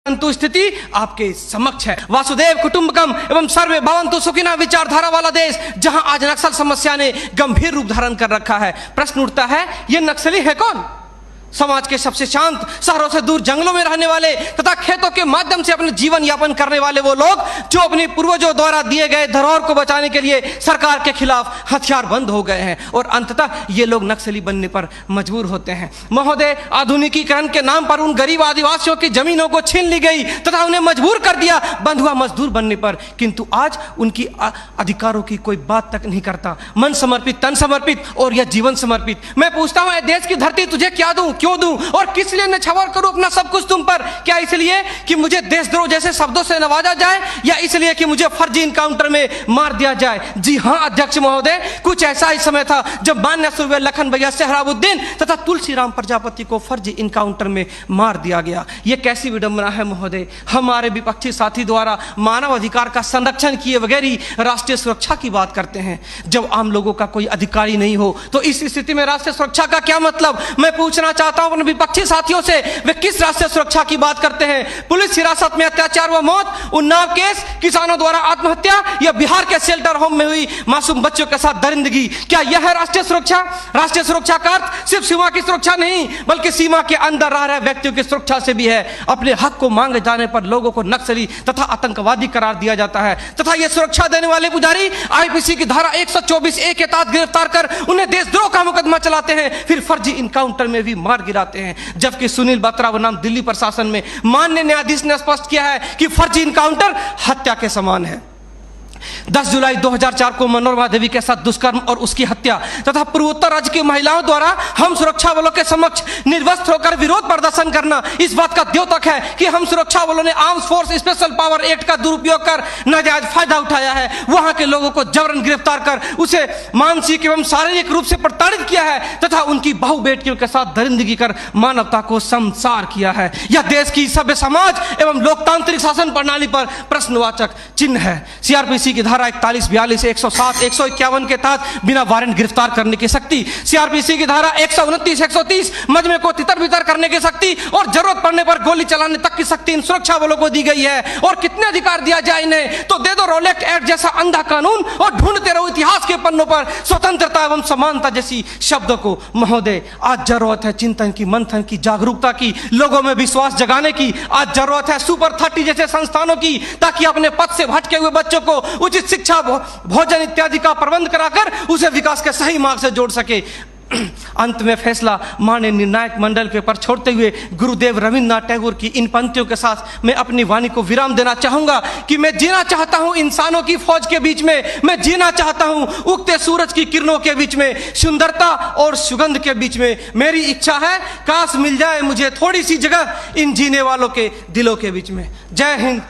परंतु स्थिति आपके समक्ष है। वासुदेव कुटुंबकम एवं सर्वे भवन्तु सुखिनः विचारधारा वाला देश, जहां आज नक्सल समस्या ने गंभीर रूप धारण कर रखा है। प्रश्न उठता है, ये नक्सली है कौन? समाज के सबसे शांत, शहरों से दूर जंगलों में रहने वाले तथा खेतों के माध्यम से अपने जीवन यापन करने वाले वो लोग जो अपने पूर्वजों द्वारा दिए गए धरोहर को बचाने के लिए सरकार के खिलाफ हथियार बंद हो गए हैं और अंततः ये लोग नक्सली बनने पर मजबूर होते हैं। महोदय, आधुनिकीकरण के नाम पर उन गरीब आदिवासियों की जमीनों को छीन ली गई तथा उन्हें मजबूर कर दिया बंधुआ मजदूर बनने पर, किंतु आज उनकी अधिकारों की कोई बात तक नहीं करता। मन समर्पित, तन समर्पित और यह जीवन समर्पित। मैं पूछता हूं, देश की धरती तुझे क्या दूं, क्यों दूं और किस लिए न्यौछावर करूं अपना सब कुछ तुम पर? क्या इसलिए कि मुझे देशद्रोह जैसे शब्दों से नवाजा जाए या इसलिए कि मुझे फर्जी इनकाउंटर में मार दिया जाए? जी हां अध्यक्ष महोदय, कुछ ऐसा ही समय था जब मान्य सूर्य लखन भैया सोहराबुद्दीन तथा तुलसीराम प्रजापति को फर्जी इनकाउंटर में मार दिया गया। यह कैसी विडंबना है महोदय। हमारे विपक्षी साथी द्वारा मानव अधिकार का संरक्षण किए बगैर ही राष्ट्रीय सुरक्षा की बात करते हैं। जब आम लोगों का कोई अधिकार ही नहीं हो तो इस स्थिति में राष्ट्रीय सुरक्षा का क्या मतलब? मैं पूछना चाहता हूं अपने विपक्षी साथियों से, वे किस राष्ट्रीय सुरक्षा की बात करते हैं? पुलिस हिरासत में अत्याचार व मौत, उन्नाव केस, किसानों द्वारा आत्महत्या या बिहार के शेल्टर होम में हुई मासूम बच्चों के साथ दरिंदगी, क्या यह है राष्ट्रीय सुरक्षा? राष्ट्रीय सुरक्षा का अर्थ सिर्फ सीमा की सुरक्षा नहीं बल्कि सीमा के अंदर रह रहे व्यक्तियों की सुरक्षा से भी है। अपने हक को मांगे जाने पर लोगों को नक्सली तथा आतंकवादी करार दिया जाता है तथा यह सुरक्षा देने वाले पुजारी आईपीसी की धारा 124A के तहत गिरफ्तार कर उन्हें देशद्रोह का मुकदमा चलाते हैं, फिर फर्जी इनकाउंटर में भी मार गिराते हैं। जबकि सुनील बत्रा बनाम दिल्ली प्रशासन में माननीय न्यायाधीश ने स्पष्ट किया है कि फर्जी इनकाउंटर हत्या के समान है। 10 जुलाई 2004 को मनोरमा देवी के साथ दुष्कर्म और उसकी हत्या तथा पूर्वोत्तर राज्य की महिलाओं द्वारा हम सुरक्षा बलों के समक्ष निर्वस्त्र होकर विरोध प्रदर्शन करना इस बात का द्योतक है कि हम सुरक्षा बलों ने arms force special power act का दुरुपयोग कर नाजायज फायदा उठाया है। वहां के लोगों को जबरन गिरफ्तार कर उसे मानसिक एवं शारीरिक रूप से प्रताड़ित किया है तथा उनकी बहु बेटियों के साथ दरिंदगी कर मानवता को संसार किया है। यह देश की सभ्य समाज एवं लोकतांत्रिक शासन प्रणाली पर प्रश्नवाचक चिन्ह है। सीआरपीसी की धारा 41, 42, 107, 151 के तहत बिना वारंट गिरफ्तार करने की शक्ति, सीआरपीसी की धारा 129, 130 मजमे को तितर बितर करने की शक्ति और जरूरत पड़ने पर गोली चलाने तक की शक्ति इन सुरक्षा बलों को दी गई है। और कितने अधिकार दिया जाए इन्हें? तो दे दो रोलेक्ट एक्ट जैसा अंधा कानून और ढूंढते रहो इतिहास के पन्नों पर स्वतंत्रता एवं समानता जैसी शब्दों को। महोदय, आज जरूरत है चिंतन की, मंथन की, जागरूकता की, लोगों में विश्वास जगाने की। आज जरूरत है सुपर 30 जैसे संस्थानों की, ताकि अपने पथ से भटके हुए बच्चों को उचित शिक्षा, भोजन इत्यादि का प्रबंध कराकर उसे विकास के सही मार्ग से जोड़ सके। अंत में फैसला माननीय निर्णायक मंडल के पर छोड़ते हुए गुरुदेव रविन्द्रनाथ टैगोर की इन पंक्तियों के साथ मैं अपनी वाणी को विराम देना चाहूंगा कि मैं जीना चाहता हूं इंसानों की फौज के बीच में, मैं जीना चाहता हूं उगते सूरज की किरणों के बीच में, सुंदरता और सुगंध के बीच में। मेरी इच्छा है काश मिल जाए मुझे थोड़ी सी जगह इन जीने वालों के दिलों के बीच में। जय हिंद,